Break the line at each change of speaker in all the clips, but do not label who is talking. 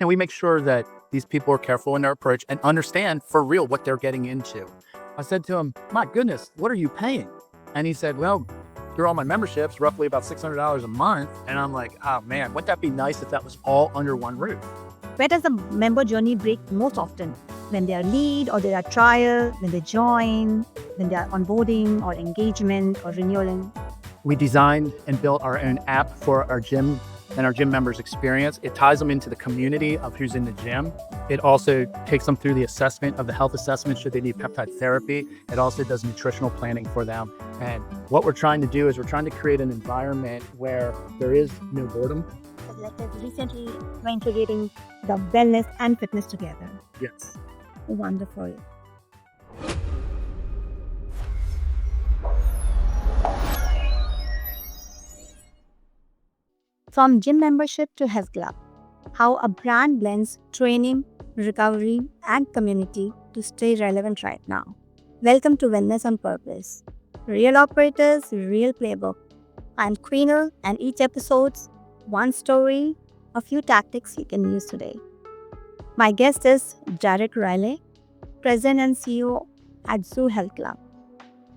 And we make sure that these people are careful in their approach and understand for real what they're getting into. I said to him, my goodness, what are you paying? And he said, well, through all my memberships, roughly about $600 a month. And I'm like, oh man, wouldn't that be nice if that was all under one roof?
Where does the member journey break most often? When they are lead or they are trial, when they join, when they are onboarding or engagement or renewing?
We designed and built our own app for our gym and our gym members' experience. It ties them into the community of who's in the gym. It also takes them through the assessment of the health assessment should they need peptide therapy. It also does nutritional planning for them. And what we're trying to do is we're trying to create an environment where there is no boredom.
Recently, we're integrating the wellness and fitness together.
Yes.
Wonderful. From gym membership to health club, how a brand blends training, recovery, and community to stay relevant right now. Welcome to Wellness on Purpose. Real operators, real playbook. I'm Queenal, and each episode's one story, a few tactics you can use today. My guest is Derek Riley, President and CEO at Zoo Health Club.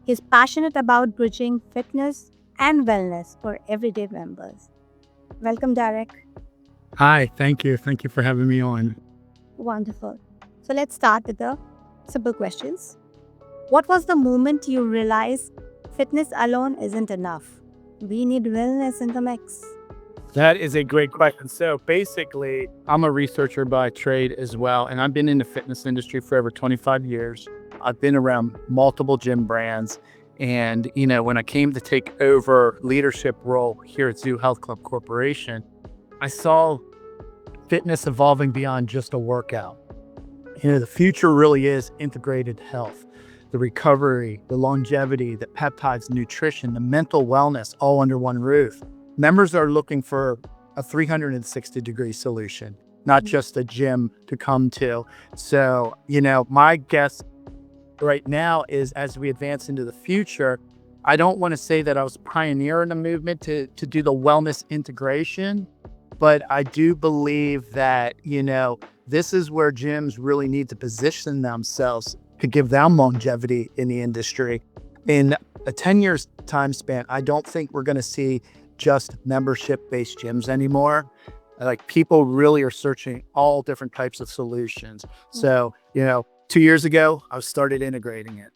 He's passionate about bridging fitness and wellness for everyday members. Welcome, Derek.
Hi, thank you. Thank you for having me on.
Wonderful. So let's start with the simple questions. What was the moment you realized fitness alone isn't enough? We need wellness in the mix.
That is a great question. So basically, I'm a researcher by trade as well, and I've been in the fitness industry for over 25 years. I've been around multiple gym brands. And, when I came to take over leadership role here at Zoo Health Club Corporation, I saw fitness evolving beyond just a workout. The future really is integrated health, the recovery, the longevity, the peptides, nutrition, the mental wellness, all under one roof. Members are looking for a 360-degree solution, not just a gym to come to. So, my guess right now is as we advance into the future, I don't want to say that I was pioneering a movement to do the wellness integration, but I do believe that, this is where gyms really need to position themselves to give them longevity in the industry. In a 10 years time span, I don't think we're going to see just membership-based gyms anymore. Like, people really are searching all different types of solutions. So, 2 years ago, I started integrating it.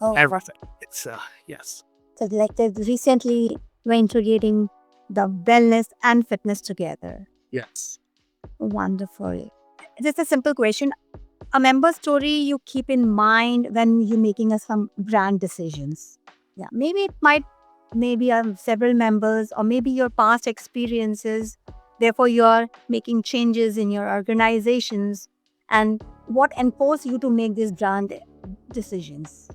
Oh,
Everything. It's, yes.
So recently, we're integrating the wellness and fitness together.
Yes.
Wonderful. Just a simple question. A member story you keep in mind when you're making some brand decisions. Yeah, maybe it might several members or maybe your past experiences. Therefore, you're making changes in your organizations. And what enforced you to make these brand decisions?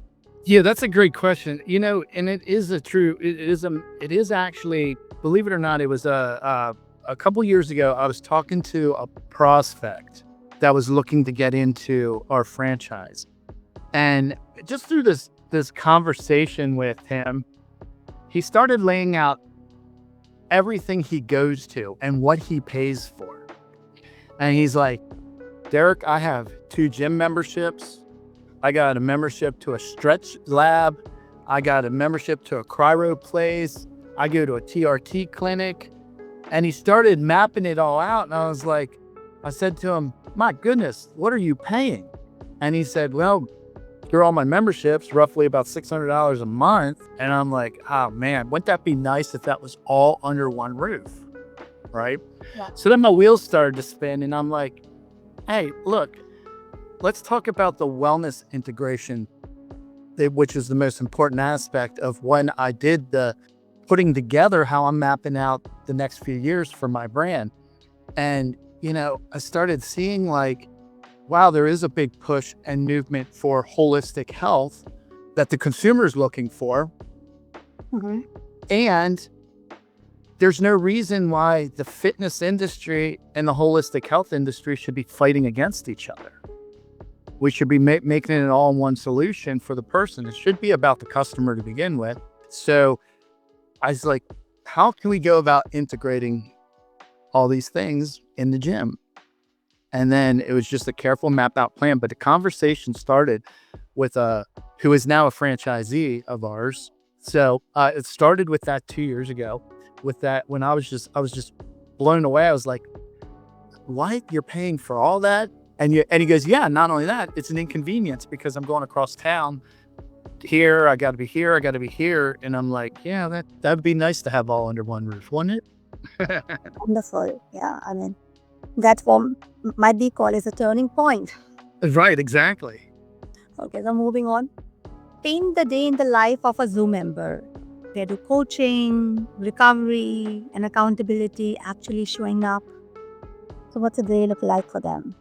Yeah, that's a great question. And it is actually, believe it or not, it was a couple years ago, I was talking to a prospect that was looking to get into our franchise. And just through this conversation with him, he started laying out everything he goes to and what he pays for. And he's like, Derek, I have 2 gym memberships. I got a membership to a stretch lab. I got a membership to a cryo place. I go to a TRT clinic. And he started mapping it all out. And I said to him, my goodness, what are you paying? And he said, well, through all my memberships, roughly about $600 a month. And I'm like, oh man, wouldn't that be nice if that was all under one roof? Right?
Yeah.
So then my wheels started to spin and I'm like, hey, look, let's talk about the wellness integration, which is the most important aspect of when I did the putting together how I'm mapping out the next few years for my brand. And, I started seeing wow, there is a big push and movement for holistic health that the consumer is looking for.
Mm-hmm.
And there's no reason why the fitness industry and the holistic health industry should be fighting against each other. We should be making it an all-in-one solution for the person. It should be about the customer to begin with. So I was like, how can we go about integrating all these things in the gym?
And then it was just a careful mapped out plan. But the conversation started with who is now a franchisee of ours. So it started with that 2 years ago. With that, when I was just blown away. I was like, "What? You're paying for all that?" And he goes, "Yeah. Not only that, it's an inconvenience because I'm going across town. Here, I got to be here. I got to be here." And I'm like, "Yeah, that'd be nice to have all under one roof, wouldn't it?"
Wonderful. Yeah, I mean, that form might be called as a turning point.
Right. Exactly.
Okay, so moving on. Paint the day in the life of a zoo member. They do coaching, recovery, and accountability actually showing up. So what's a day look like for them?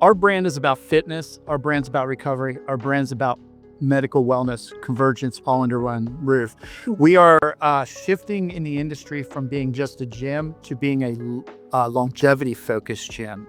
Our brand is about fitness. Our brand's about recovery. Our brand's about medical wellness, convergence, all under one roof. We are shifting in the industry from being just a gym to being a longevity-focused gym.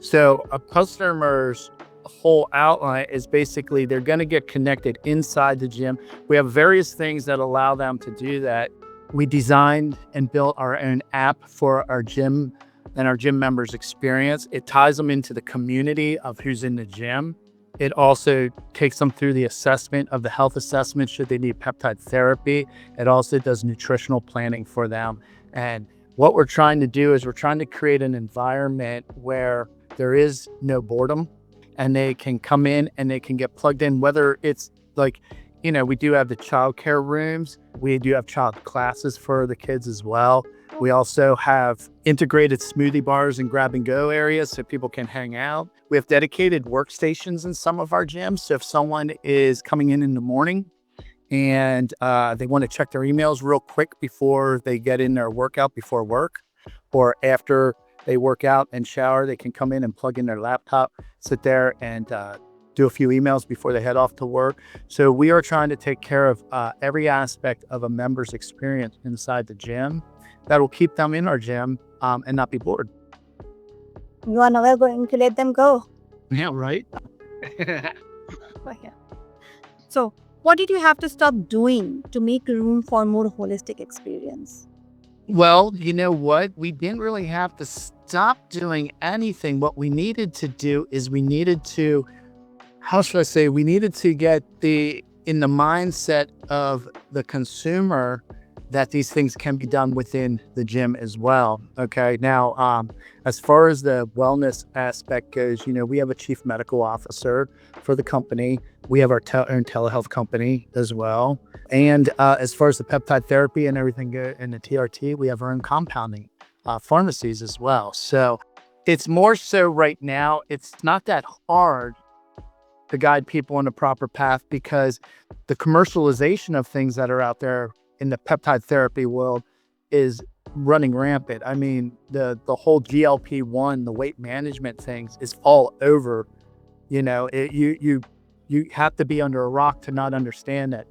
So a customer's whole outline is basically they're going to get connected inside the gym. We have various things that allow them to do that. We designed and built our own app for our gym and our gym members' experience. It ties them into the community of who's in the gym. It also takes them through the assessment of the health assessment should they need peptide therapy. It also does nutritional planning for them. And what we're trying to do is we're trying to create an environment where there is no boredom and they can come in and they can get plugged in, whether it's like, we do have the childcare rooms. We do have child classes for the kids as well. We also have integrated smoothie bars and grab and go areas so people can hang out. We have dedicated workstations in some of our gyms. So if someone is coming in the morning and they want to check their emails real quick before they get in their workout before work, or after they work out and shower, they can come in and plug in their laptop, sit there and do a few emails before they head off to work. So we are trying to take care of every aspect of a member's experience inside the gym that will keep them in our gym and not be bored.
You are never going to let them go.
Yeah, right.
So what did you have to stop doing to make room for more holistic experience?
Well, you know what? We didn't really have to stop doing anything. What we needed to do is we needed to, we needed to get in the mindset of the consumer that these things can be done within the gym as well. Okay. Now, as far as the wellness aspect goes, we have a chief medical officer for the company. We have our own telehealth company as well. And as far as the peptide therapy and everything and the TRT, we have our own compounding pharmacies as well. So it's more so right now, it's not that hard to guide people on the proper path because the commercialization of things that are out there in the peptide therapy world is running rampant. I mean, the whole GLP-1, the weight management things is all over. You have to be under a rock to not understand that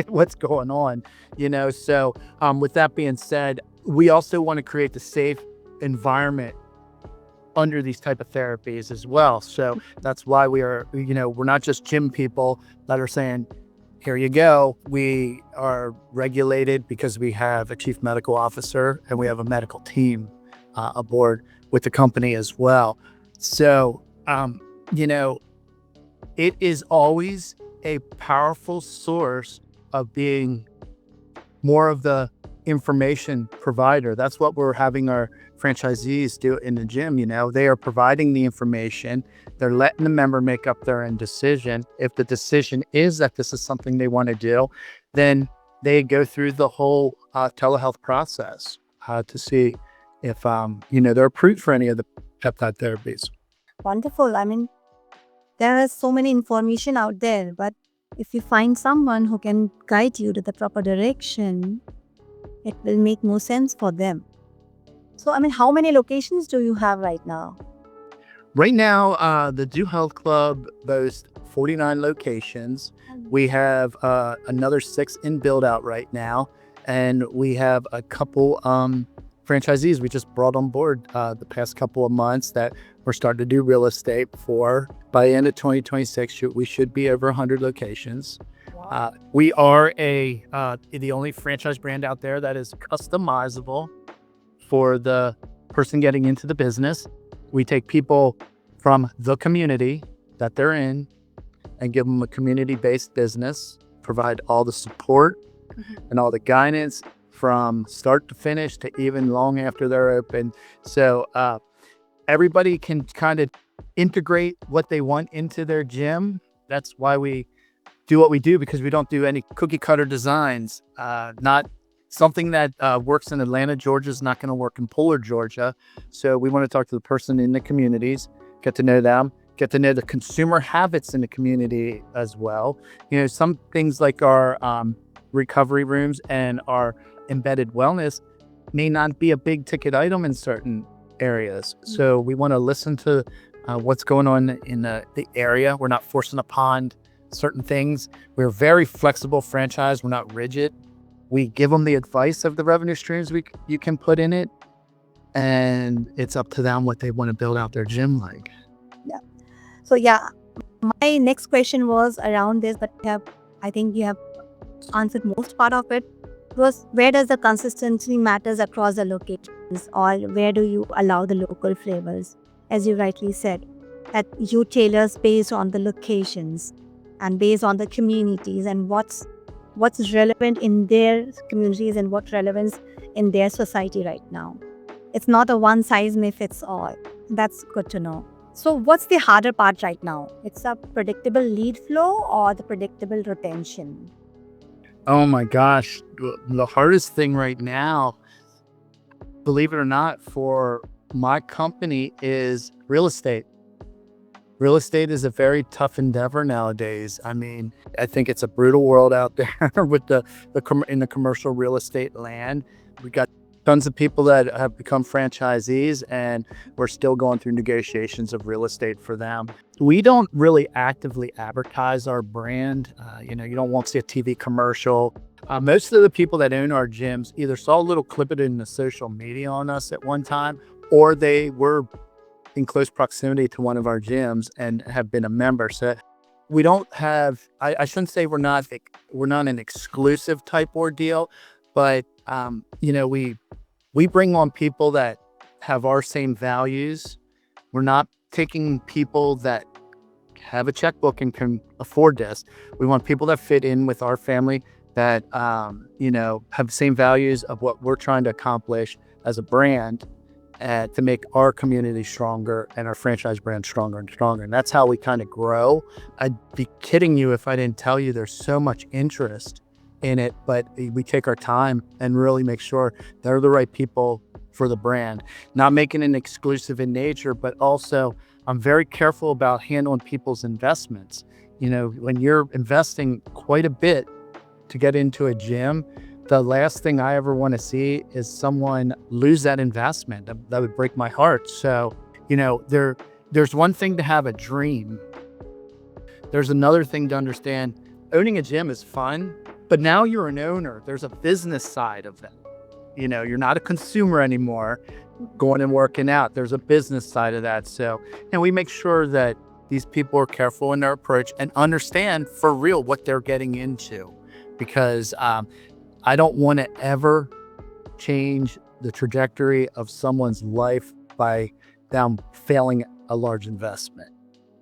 what's going on. So with that being said, we also want to create the safe environment under these type of therapies as well. So that's why we are, we're not just gym people that are saying, here you go. We are regulated because we have a chief medical officer and we have a medical team aboard with the company as well. So, it is always a powerful source of being more of the information provider. That's what we're having our franchisees do in the gym. They are providing the information. They're letting the member make up their own decision. If the decision is that this is something they want to do, then they go through the whole telehealth process to see if they're approved for any of the peptide therapies.
Wonderful. I mean, there is so many information out there, but if you find someone who can guide you to the proper direction, it will make more sense for them. So, I mean, how many locations do you have right now?
Right now, the Do Health Club boasts 49 locations. We have another 6 in build out right now. And we have a couple franchisees we just brought on board the past couple of months that we're starting to do real estate for. By the end of 2026, we should be over 100 locations.
Wow.
We are the only franchise brand out there that is customizable for the person getting into the business. We take people from the community that they're in and give them a community-based business, provide all the support and all the guidance from start to finish to even long after they're open. So everybody can kind of integrate what they want into their gym. That's why we do what we do, because we don't do any cookie cutter designs. Not something that works in Atlanta, Georgia is not going to work in Polar, Georgia. So we want to talk to the person in the communities, get to know them, get to know the consumer habits in the community as well. You know, some things like our recovery rooms and our embedded wellness may not be a big ticket item in certain areas. So we want to listen to what's going on in the area. We're not forcing upon certain things. We're very flexible franchise. We're not rigid. We give them the advice of the revenue streams you can put in it, and it's up to them what they want to build out their gym like.
Yeah. So yeah, my next question was around this, but I think you have answered most part of it. Was where does the consistency matters across the locations, or where do you allow the local flavors? As you rightly said, that you tailor based on the locations and based on the communities and what's relevant in their communities and what's relevant in their society right now. It's not a one size may fits all. That's good to know. So what's the harder part right now? It's a predictable lead flow or the predictable retention?
Oh my gosh. The hardest thing right now, believe it or not, for my company is real estate. Real estate is a very tough endeavor nowadays. I mean, I think it's a brutal world out there with in the commercial real estate land. We got tons of people that have become franchisees, and we're still going through negotiations of real estate for them. We don't really actively advertise our brand. You don't want to see a TV commercial. Most of the people that own our gyms either saw a little clip it in the social media on us at one time, or they were in close proximity to one of our gyms and have been a member. So we don't have, I shouldn't say we're not an exclusive type ordeal, but we bring on people that have our same values. We're not taking people that have a checkbook and can afford this. We want people that fit in with our family, that have the same values of what we're trying to accomplish as a brand, to make our community stronger and our franchise brand stronger and stronger. And that's how we kind of grow. I'd be kidding you if I didn't tell you there's so much interest in it, but we take our time and really make sure they're the right people for the brand. Not making it exclusive in nature, but also I'm very careful about handling people's investments. When you're investing quite a bit to get into a gym, the last thing I ever want to see is someone lose that investment. That would break my heart. So, there's one thing to have a dream. There's another thing to understand. Owning a gym is fun, but now you're an owner. There's a business side of that. You're not a consumer anymore going and working out. There's a business side of that. So, we make sure that these people are careful in their approach and understand for real what they're getting into, because I don't want to ever change the trajectory of someone's life by them failing a large investment.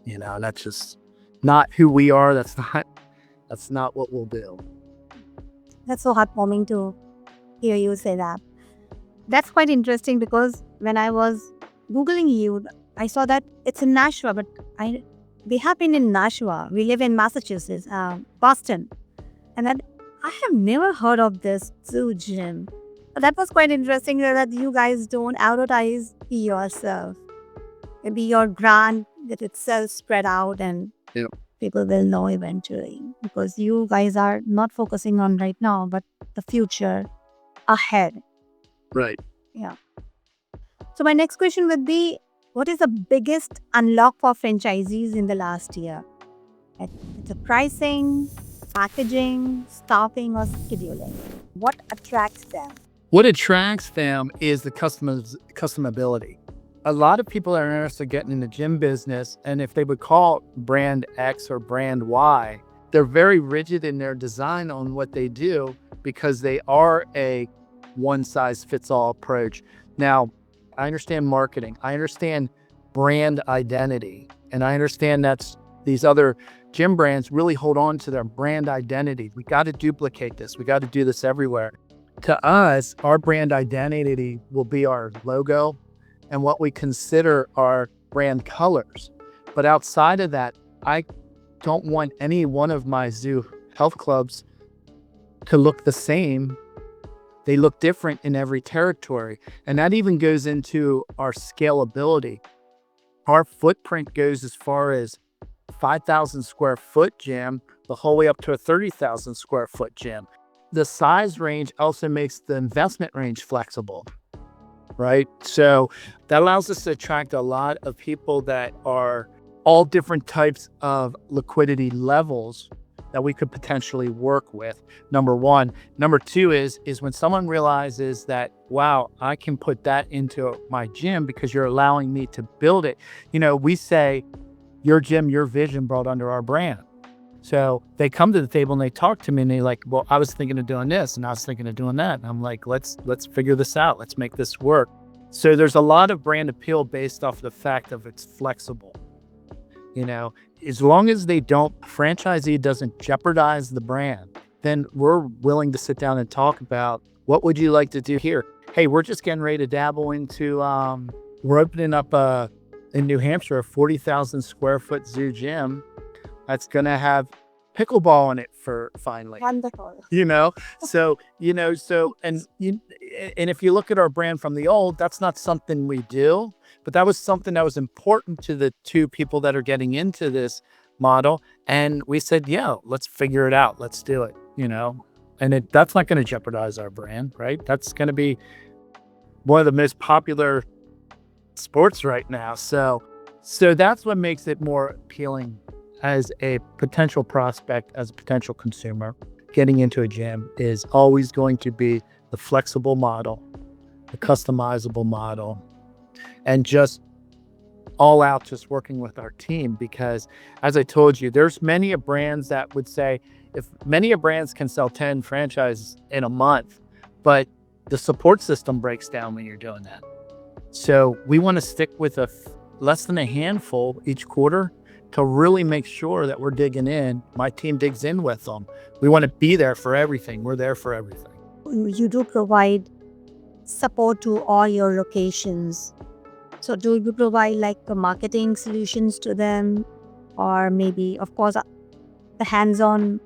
That's just not who we are. That's not what we'll do.
That's so heartwarming to hear you say that. That's quite interesting, because when I was Googling you, I saw that it's in Nashua, but we have been in Nashua. We live in Massachusetts, Boston. And that I have never heard of this zoo gym. But that was quite interesting that you guys don't advertise yourself. Maybe your brand that itself spread out and people will know eventually, because you guys are not focusing on right now, but the future ahead.
Right.
Yeah. So my next question would be, what is the biggest unlock for franchisees in the last year? It's a pricing, packaging, staffing, or scheduling. What attracts them?
What attracts them is the customability. A lot of people are interested in getting in the gym business, and if they would call brand X or brand Y, they're very rigid in their design on what they do, because they are a one-size-fits-all approach. Now, I understand marketing. I understand brand identity. And I understand that's these other gym brands really hold on to their brand identity. We got to duplicate this. We got to do this everywhere. To us, our brand identity will be our logo and what we consider our brand colors. But outside of that, I don't want any one of my zoo health clubs to look the same. They look different in every territory. And that even goes into our scalability. Our footprint goes as far as 5,000 square foot gym, the whole way up to a 30,000 square foot gym. The size range also makes the investment range flexible, right? So that allows us to attract a lot of people that are all different types of liquidity levels that we could potentially work with. Number one. Number two is when someone realizes that, wow, I can put that into my gym because you're allowing me to build it. We say, your gym, your vision brought under our brand. So they come to the table and they talk to me and they're like, well, I was thinking of doing this and I was thinking of doing that. And I'm like, let's figure this out. Let's make this work. So there's a lot of brand appeal based off the fact of it's flexible. As long as franchisee doesn't jeopardize the brand, then we're willing to sit down and talk about what would you like to do here? Hey, we're just getting ready to dabble into, we're opening up in New Hampshire, a 40,000 square foot zoo gym that's going to have pickleball in it finally.
Wonderful.
And if you look at our brand from the old, that's not something we do, but that was something that was important to the two people that are getting into this model. And we said, yeah, let's figure it out. Let's do it, and that's not going to jeopardize our brand, right? That's going to be one of the most popular sports right now. So that's what makes it more appealing as a potential prospect, as a potential consumer. Getting into a gym is always going to be the flexible model, the customizable model, and just all out just working with our team. Because as I told you, there's many brands that would say, if many brands can sell 10 franchises in a month, but the support system breaks down when you're doing that. So we want to stick with less than a handful each quarter to really make sure that we're digging in. My team digs in with them. We want to be there for everything. We're there for everything.
You do provide support to all your locations. So do you provide marketing solutions to them? Or maybe, of course, the hands-on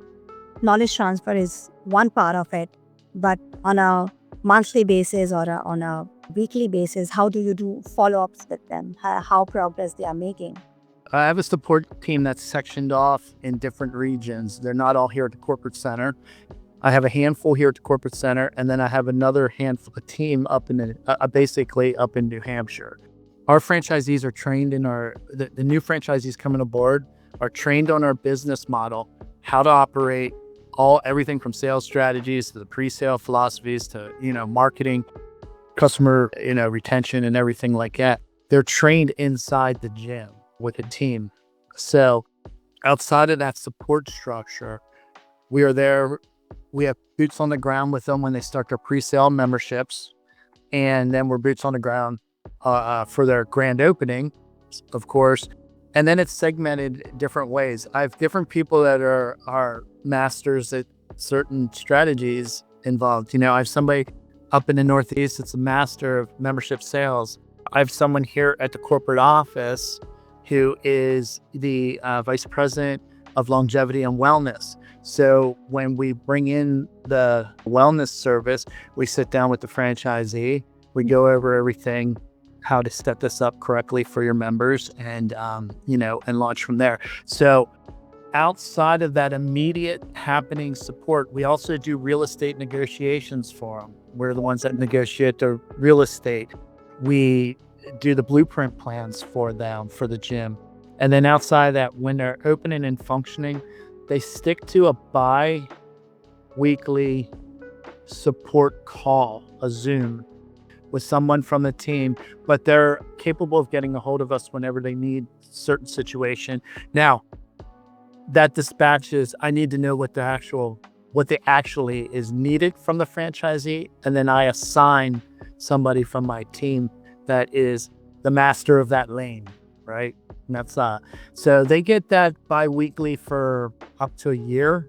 knowledge transfer is one part of it. But on a monthly basis or on a weekly basis, how do you do follow-ups with them? How progress they are making?
I have a support team that's sectioned off in different regions. They're not all here at the corporate center. I have a handful here at the corporate center, and then I have another handful, a team up in basically up in New Hampshire. Our franchisees are trained in the new franchisees coming aboard are trained on our business model, how to operate, everything from sales strategies to the pre-sale philosophies to marketing, customer retention, and everything like that. They're trained inside the gym with a team. So outside of that support structure, we are there. We have boots on the ground with them when they start their pre-sale memberships, and then we're boots on the ground for their grand opening, of course. And then it's segmented different ways. I have different people that are masters at certain strategies involved. I have somebody up in the Northeast that's a master of membership sales. I have someone here at the corporate office who is the vice president of longevity and wellness. So when we bring in the wellness service, we sit down with the franchisee, we go over everything, how to set this up correctly for your members, and and launch from there. So outside of that immediate happening support, we also do real estate negotiations for them. We're the ones that negotiate the real estate. We do the blueprint plans for them for the gym. And then outside of that, when they're opening and functioning, they stick to a bi-weekly support call, a Zoom, with someone from the team, but they're capable of getting a hold of us whenever they need certain situation. Now, that dispatches, I need to know what actually is needed from the franchisee, and then I assign somebody from my team that is the master of that lane, right? And that's so they get that bi-weekly for up to a year.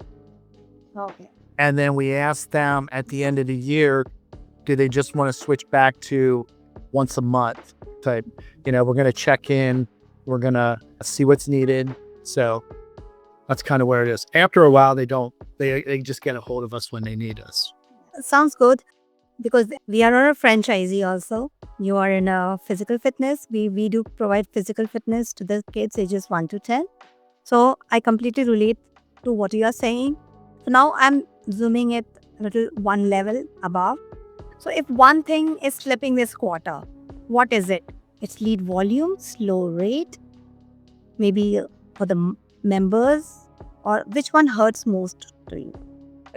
Okay.
And then we ask them at the end of the year, do they just want to switch back to once a month type? We're going to check in, we're going to see what's needed. So that's kind of where it is. After a while, they just get a hold of us when they need us.
Sounds good, because we are not a franchisee also. You are in a physical fitness. We do provide physical fitness to the kids ages 1 to 10. So I completely relate to what you are saying. So now I'm zooming it a little one level above. So if one thing is slipping this quarter, what is it? It's lead volume, slow rate, maybe for the members, or which one hurts most to you?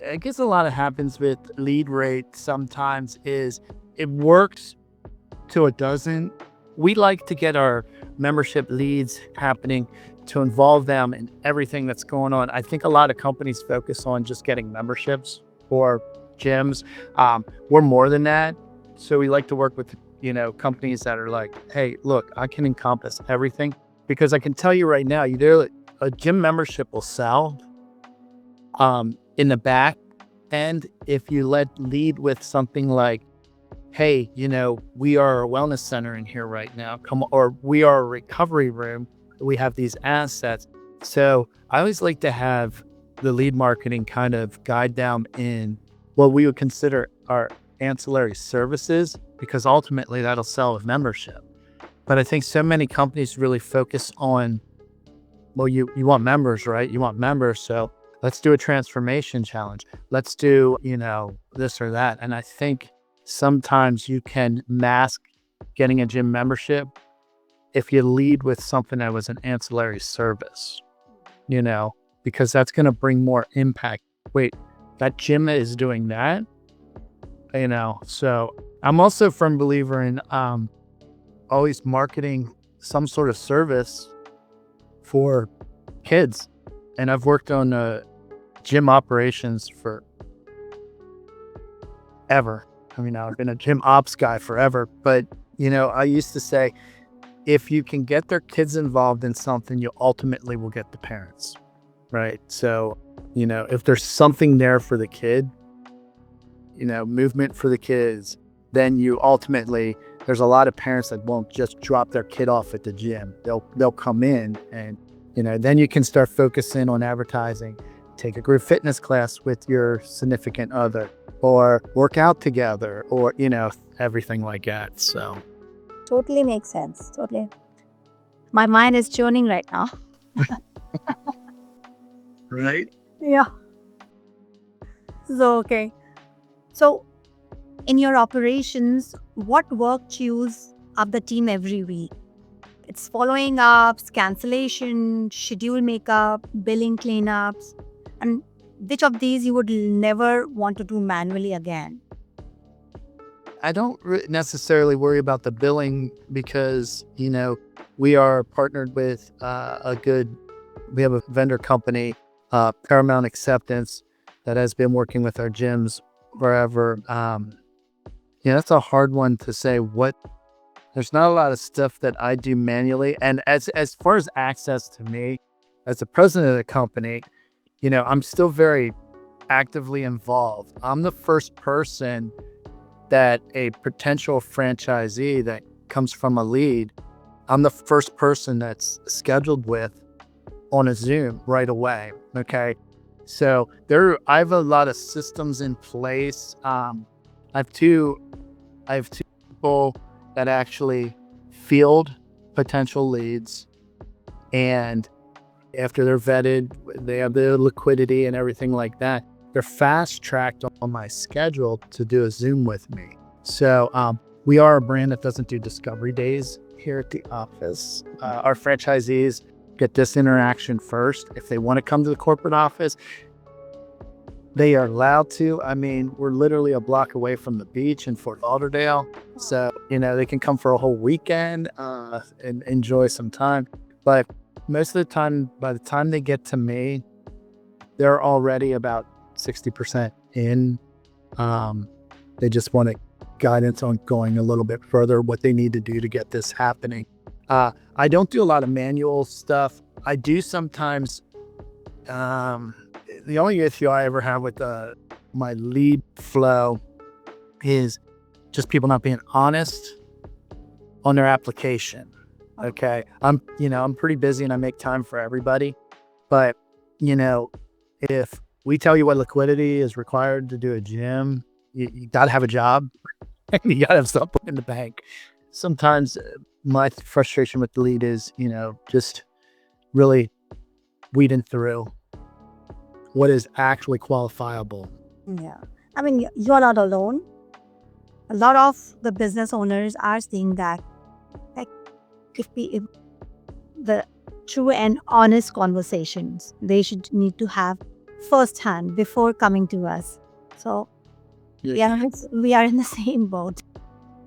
I guess a lot of happens with lead rate sometimes is it works till it doesn't. We like to get our membership leads happening to involve them in everything that's going on. I think a lot of companies focus on just getting memberships or gyms. We're more than that. So we like to work with, companies that are like, hey, look, I can encompass everything, because I can tell you right now, a gym membership will sell in the back end if you lead with something like, hey, we are a wellness center in here right now, or we are a recovery room, we have these assets. So I always like to have the lead marketing kind of guide them in what we would consider our ancillary services, because ultimately that'll sell a membership. But I think so many companies really focus on, well, you want members, right? You want members. So let's do a transformation challenge. Let's do, this or that. And I think sometimes you can mask getting a gym membership if you lead with something that was an ancillary service, because that's going to bring more impact. Wait, that gym is doing that, So I'm also a firm believer in always marketing some sort of service for kids. And I've worked on gym operations for ever. I've been a gym ops guy forever, but I used to say, if you can get their kids involved in something, you ultimately will get the parents, right? So, if there's something there for the kid, movement for the kids, then there's a lot of parents that won't just drop their kid off at the gym. They'll come in and, then you can start focusing on advertising, take a group fitness class with your significant other, or work out together, or, everything like that. So.
Totally makes sense. Totally. My mind is churning right now.
Right?
Yeah. Okay. So, in your operations, what work chews up the team every week? It's following ups, cancellation, schedule makeup, billing cleanups, and which of these you would never want to do manually again?
I don't necessarily worry about the billing, because, we are partnered with we have a vendor company, Paramount Acceptance, that has been working with our gyms forever. That's a hard one to say. There's not a lot of stuff that I do manually. And as far as access to me, as the president of the company, I'm still very actively involved. I'm the first person that a potential franchisee that comes from a lead, I'm the first person that's scheduled with on a Zoom right away. Okay. So I have a lot of systems in place. I have two people that actually field potential leads, and after they're vetted, they have the liquidity and everything like that, they're fast tracked on my schedule to do a Zoom with me. So we are a brand that doesn't do discovery days here at the office. Our franchisees get this interaction first. If they want to come to the corporate office, they are allowed to. We're literally a block away from the beach in Fort Lauderdale. So, they can come for a whole weekend and enjoy some time. But most of the time, by the time they get to me, they're already about 60% in. They just want to
guidance on going a little bit further, what they need to do to get this happening. I don't do a lot of manual stuff. I do sometimes. The only issue I ever have with my lead flow is just people not being honest on their application. Okay. I'm pretty busy and I make time for everybody. But, if we tell you what liquidity is required to do a gym, you got to have a job and you got to have something in the bank. Sometimes my frustration with the lead is, just really weeding through what is actually qualifiable.
Yeah. I mean, you're not alone. A lot of the business owners are seeing that, like, if the true and honest conversations, they should need to have firsthand before coming to us. So, yeah, we are in the same boat.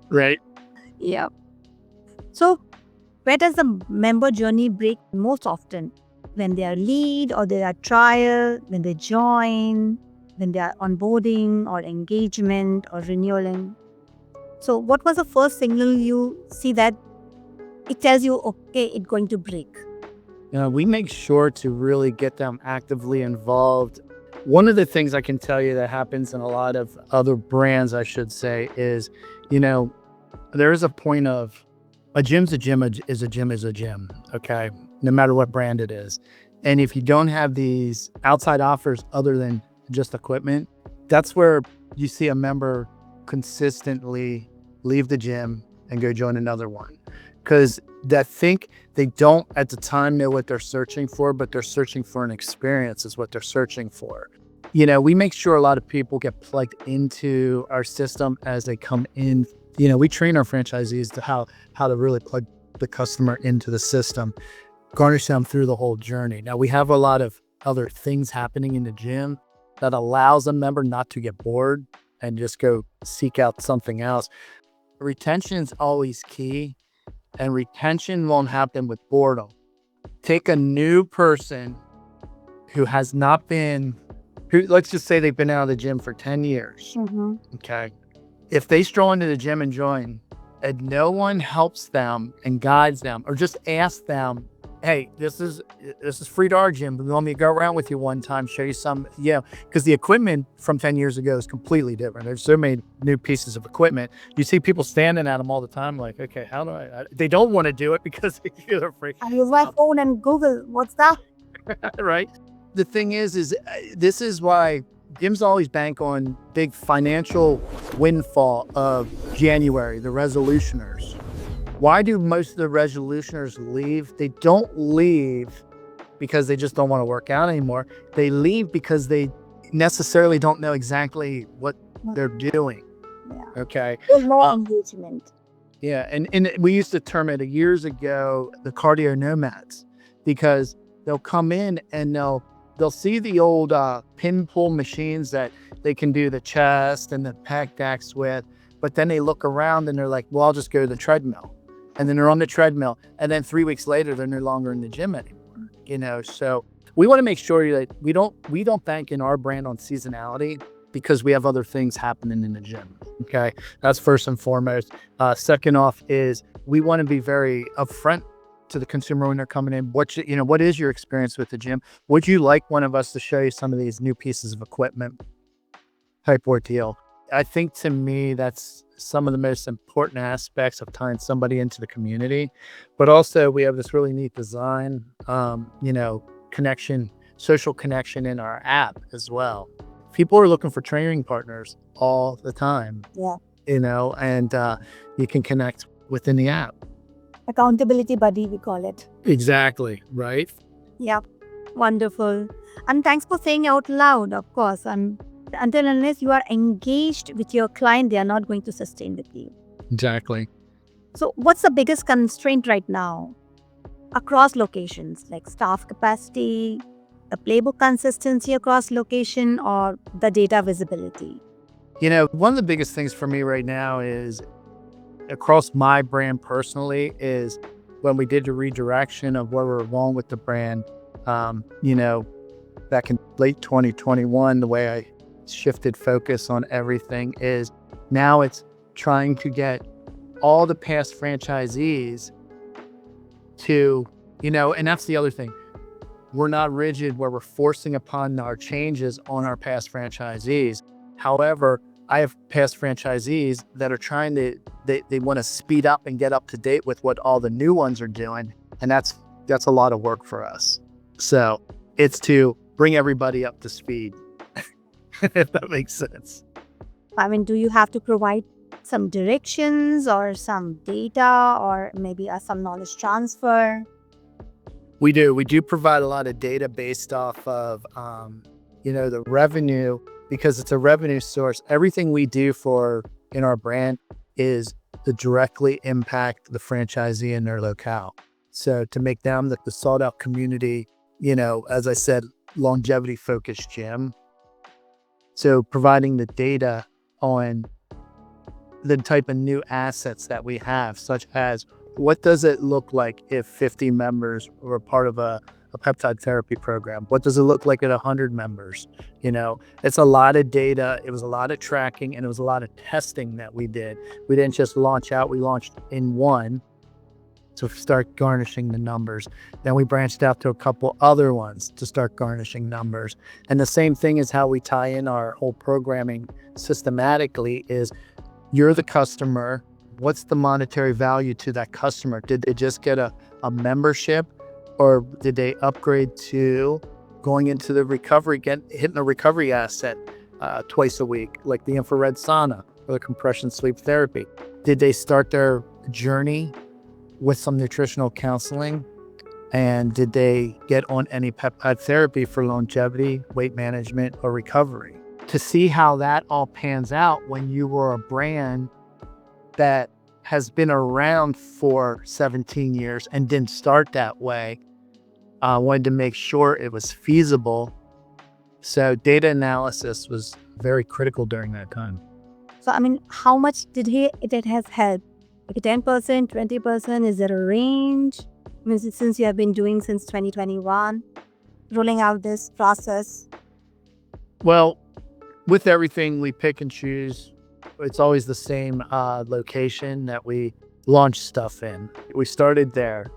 Right.
Yeah. So, where does the member journey break most often? When they are lead or they are trial, when they join, when they are onboarding or engagement or renewing. So what was the first signal you see that it tells you, okay, it's going to break?
We make sure to really get them actively involved. One of the things I can tell you that happens in a lot of other brands, I should say, is, there is a point of a gym's a gym is a gym is a gym. Okay. No matter what brand it is. And if you don't have these outside offers other than just equipment, that's where you see a member consistently leave the gym and go join another one. Because I think they don't at the time know what they're searching for, but they're searching for an experience is what they're searching for. We make sure a lot of people get plugged into our system as they come in. We train our franchisees to how to really plug the customer into the system, garnish them through the whole journey. Now, we have a lot of other things happening in the gym that allows a member not to get bored and just go seek out something else. Retention is always key, and retention won't happen with boredom. Take a new person who has not been, let's just say they've been out of the gym for 10 years.
Mm-hmm.
Okay. If they stroll into the gym and join, and no one helps them and guides them, or just ask them, hey, this is free to our gym, but you want me to go around with you one time, show you some, because the equipment from 10 years ago is completely different. There's so many new pieces of equipment. You see people standing at them all the time, like, okay, how do I they don't want to do it because they're afraid.
I use my phone and Google, what's that?
Right. The thing is this is why gyms always bank on big financial windfall of January, the resolutioners. Why do most of the resolutioners leave? They don't leave because they just don't want to work out anymore. They leave because they necessarily don't know exactly what they're doing.
Yeah.
Okay.
There's more engagement.
Yeah. And we used to term it years ago, the cardio nomads, because they'll come in and they'll see the old pin pull machines that they can do the chest and the pec decks with, but then they look around and they're like, well, I'll just go to the treadmill. And then they're on the treadmill. And then 3 weeks later, they're no longer in the gym anymore. So we want to make sure that we don't bank in our brand on seasonality, because we have other things happening in the gym. Okay. That's first and foremost. Second off is we want to be very upfront to the consumer when they're coming in. What is your experience with the gym? Would you like one of us to show you some of these new pieces of equipment type ordeal? I think to me, that's some of the most important aspects of tying somebody into the community. But also we have this really neat design, connection, social connection in our app as well. People are looking for training partners all the time.
Yeah.
And you can connect within the app.
Accountability buddy, we call it.
Exactly. Right.
Yeah. Wonderful. And thanks for saying out loud, of course. And until unless you are engaged with your client, they are not going to sustain with you.
Exactly.
So what's the biggest constraint right now across locations, like staff capacity, the playbook consistency across location, or the data visibility?
One of the biggest things for me right now is across my brand personally is when we did the redirection of where we're going with the brand, back in late 2021, the way I shifted focus on everything is now it's
trying to get all the past franchisees to, and that's the other thing. We're not rigid where we're forcing upon our changes on our past franchisees. However, I have past franchisees that are trying to, they want to speed up and get up to date with what all the new ones are doing. And that's a lot of work for us. So it's to bring everybody up to speed, if that makes sense.
I mean, do you have to provide some directions or some data or maybe some knowledge transfer?
We do provide a lot of data based off of, the revenue, because it's a revenue source. Everything we do in our brand is to directly impact the franchisee in their locale. So to make them the sought out community, as I said, longevity focused gym. So providing the data on the type of new assets that we have, such as what does it look like if 50 members were part of a peptide therapy program? What does it look like at 100 members? It's a lot of data. It was a lot of tracking, and it was a lot of testing that we did. We didn't just launch out. We launched in one to start garnishing the numbers. Then we branched out to a couple other ones to start garnishing numbers. And the same thing is how we tie in our whole programming systematically is you're the customer. What's the monetary value to that customer? Did they just get a membership, or did they upgrade to going into the recovery, hitting a recovery asset twice a week, like the infrared sauna or the compression sleep therapy? Did they start their journey with some nutritional counseling? And did they get on any peptide therapy for longevity, weight management, or recovery? To see how that all pans out when you were a brand that has been around for 17 years and didn't start that way, wanted to make sure it was feasible. So data analysis was very critical during that time.
So, I mean, how much it has helped? Like 10%, 20%? Is there a range? I mean, since you have been doing since 2021, rolling out this process?
Well, with everything, we pick and choose. It's always the same location that we launch stuff in. We started there.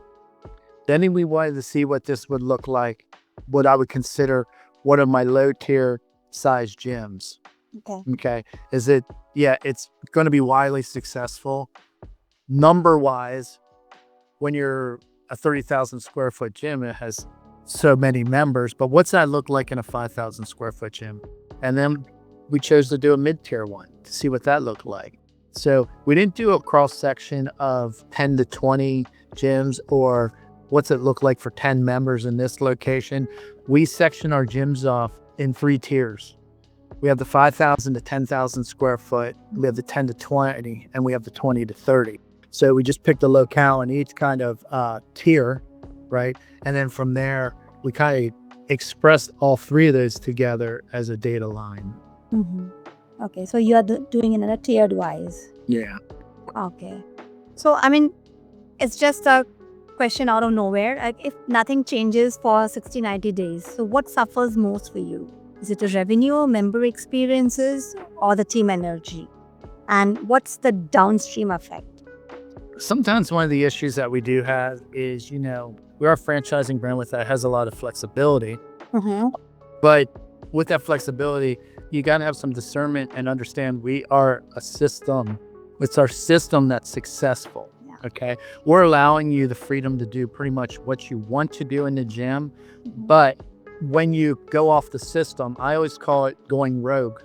Then we wanted to see what this would look like, what I would consider one of my low tier size gyms. Okay. It's going to be wildly successful. Number wise, when you're a 30,000 square foot gym, it has so many members, but what's that look like in a 5,000 square foot gym? And then we chose to do a mid-tier one to see what that looked like. So we didn't do a cross section of 10 to 20 gyms or what's it look like for 10 members in this location. We section our gyms off in 3 tiers. We have the 5,000 to 10,000 square foot, we have the 10 to 20, and we have the 20 to 30. So we just picked a locale in each kind of tier, right? And then from there, we kind of expressed all 3 of those together as a data line.
Mm-hmm. Okay, so you are doing it in a tiered wise.
Yeah.
Okay. So, I mean, it's just a question out of nowhere. Like, if nothing changes for 60, 90 days, so what suffers most for you? Is it a revenue, member experiences, or the team energy? And what's the downstream effect?
Sometimes one of the issues that we do have is, we're a franchising brand that has a lot of flexibility.
Mm-hmm.
But with that flexibility, you got to have some discernment and understand we are a system. It's our system that's successful.
Yeah.
Okay. We're allowing you the freedom to do pretty much what you want to do in the gym. Mm-hmm. But when you go off the system, I always call it going rogue.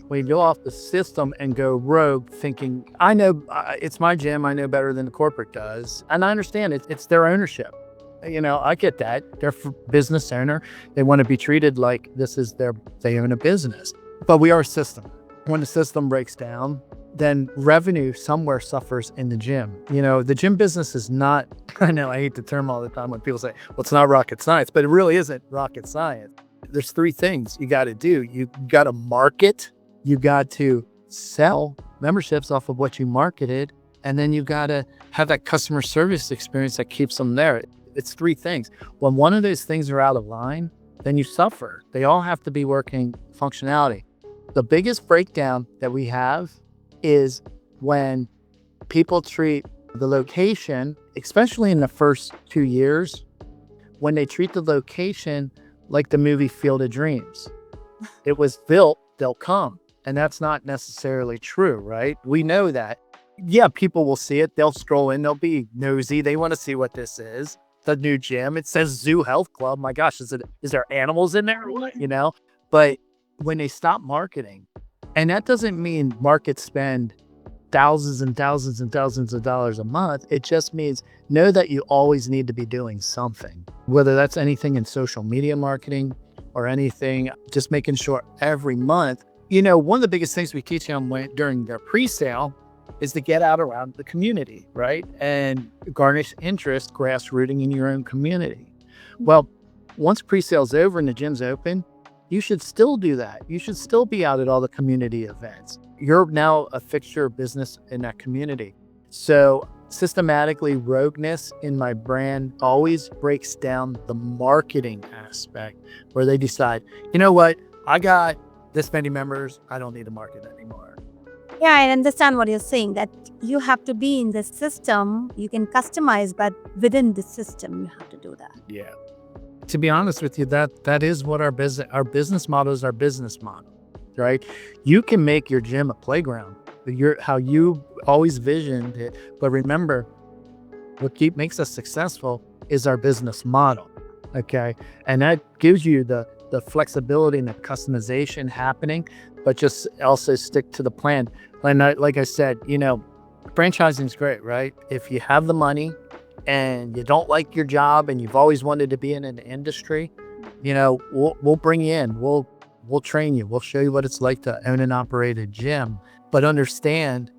When you go off the system and go rogue, thinking, I know it's my gym, I know better than the corporate does. And I understand it's their ownership. I get that. They're a business owner. They want to be treated like they own a business. But we are a system. When the system breaks down, then revenue somewhere suffers in the gym. The gym business is not, I know I hate the term all the time when people say, well, it's not rocket science, but it really isn't rocket science. There's 3 things you got to do. You got to market. You got to sell memberships off of what you marketed. And then you got to have that customer service experience that keeps them there. It's 3 things. When one of those things are out of line, then you suffer. They all have to be working functionality. The biggest breakdown that we have is when people treat the location, especially in the first 2 years, when they treat the location like the movie Field of Dreams. It was built, they'll come. And that's not necessarily true, right? We know that. Yeah, people will see it. They'll scroll in. They'll be nosy. They want to see what this is. The new gym. It says Zoo Health Club. My gosh, is there animals in there? You know? But when they stop marketing, and that doesn't mean market spend thousands and thousands and thousands of dollars a month. It just means know that you always need to be doing something, whether that's anything in social media marketing or anything, just making sure every month. You know, one of the biggest things we teach them during their pre-sale is to get out around the community, right? And garnish interest, grassrooting in your own community. Well, once pre-sale's over and the gym's open, you should still do that. You should still be out at all the community events. You're now a fixture of business in that community. So systematically, rogueness in my brand always breaks down the marketing aspect where they decide, you know what, I got this many members, I don't need to market anymore.
Yeah, I understand what you're saying, that you have to be in the system. You can customize, but within the system, you have to do that.
Yeah. To be honest with you, that is what our business model is. Our business model, right? You can make your gym a playground, how you always visioned it. But remember, what makes us successful is our business model. Okay, and that gives you the flexibility and the customization happening, but just also stick to the plan. And like I said, you know, franchising is great, right? If you have the money and you don't like your job and you've always wanted to be in an industry, you know, we'll bring you in. We'll train you. We'll show you what it's like to own and operate a gym. But understand,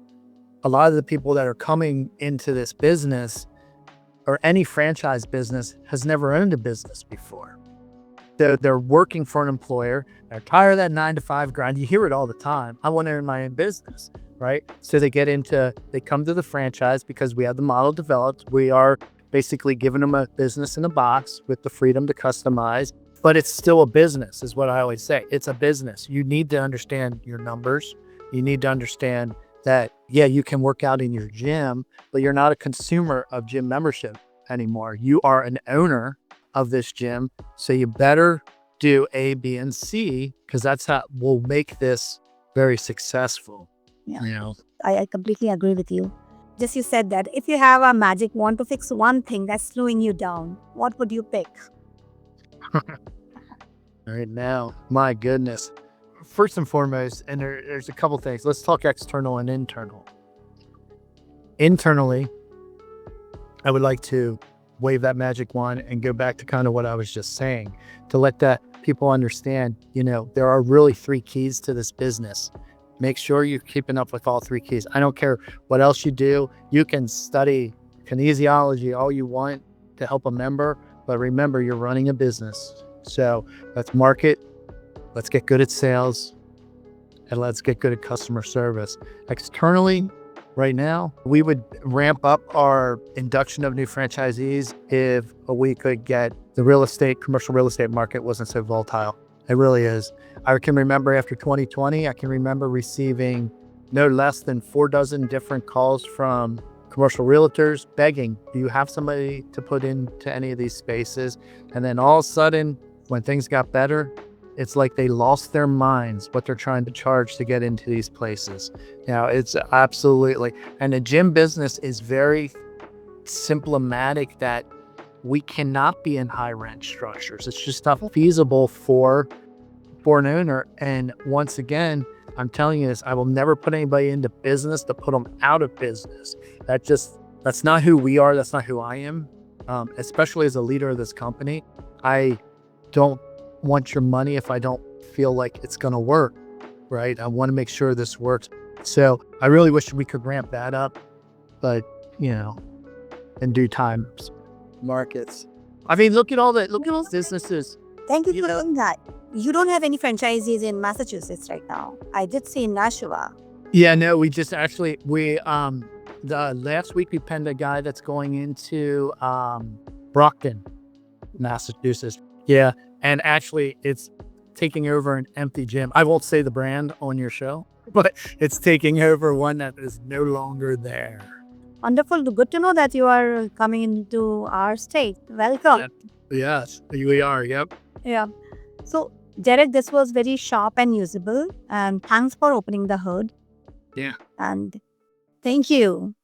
a lot of the people that are coming into this business or any franchise business has never owned a business before. They're working for an employer. They're tired of that 9-to-5 grind. You hear it all the time. I want to own my own business, right? So they come to the franchise because we have the model developed. We are basically giving them a business in a box with the freedom to customize, but it's still a business is what I always say. It's a business. You need to understand your numbers. You need to understand that, yeah, you can work out in your gym, but you're not a consumer of gym membership anymore. You are an owner of this gym. So you better do A, B, and C, because that's how we'll make this very successful.
Yeah.
You know,
I completely agree with you. Just you said that if you have a magic wand to fix one thing that's slowing you down, what would you pick?
right now, my goodness. First and foremost, and there's a couple things. Let's talk external and internal. Internally, I would like to wave that magic wand and go back to kind of what I was just saying, to let that people understand, you know, there are really 3 keys to this business. Make sure you're keeping up with all 3 keys. I don't care what else you do. You can study kinesiology all you want to help a member, but remember, you're running a business. So let's market, let's get good at sales, and let's get good at customer service. Externally, right now, we would ramp up our induction of new franchisees if we could get the commercial real estate market wasn't so volatile. It really is. I can remember after 2020, I can remember receiving no less than 4 dozen different calls from commercial realtors begging, do you have somebody to put into any of these spaces? And then all of a sudden, when things got better, it's like they lost their minds what they're trying to charge to get into these places. You know, it's absolutely, and the gym business is very symptomatic that we cannot be in high rent structures. It's just not feasible for an owner. And once again, I'm telling you this, I will never put anybody into business to put them out of business. That's not who we are. That's not who I am. Especially as a leader of this company, I don't want your money if I don't feel like it's going to work, right? I want to make sure this works. So I really wish we could ramp that up, but you know, in due time, markets. I mean, look at all those businesses.
Thank you for doing that. You don't have any franchisees in Massachusetts right now. I did see in Nashua.
Yeah, no, we just actually, the last week we penned a guy that's going into Brockton, Massachusetts. Yeah, and actually it's taking over an empty gym. I won't say the brand on your show,
but it's taking over one that is no longer there.
Wonderful. Good to know that you are coming into our state. Welcome.
Yes, we are. Yep.
Yeah. So, Jared, this was very sharp and usable. And thanks for opening the hood.
Yeah.
And thank you.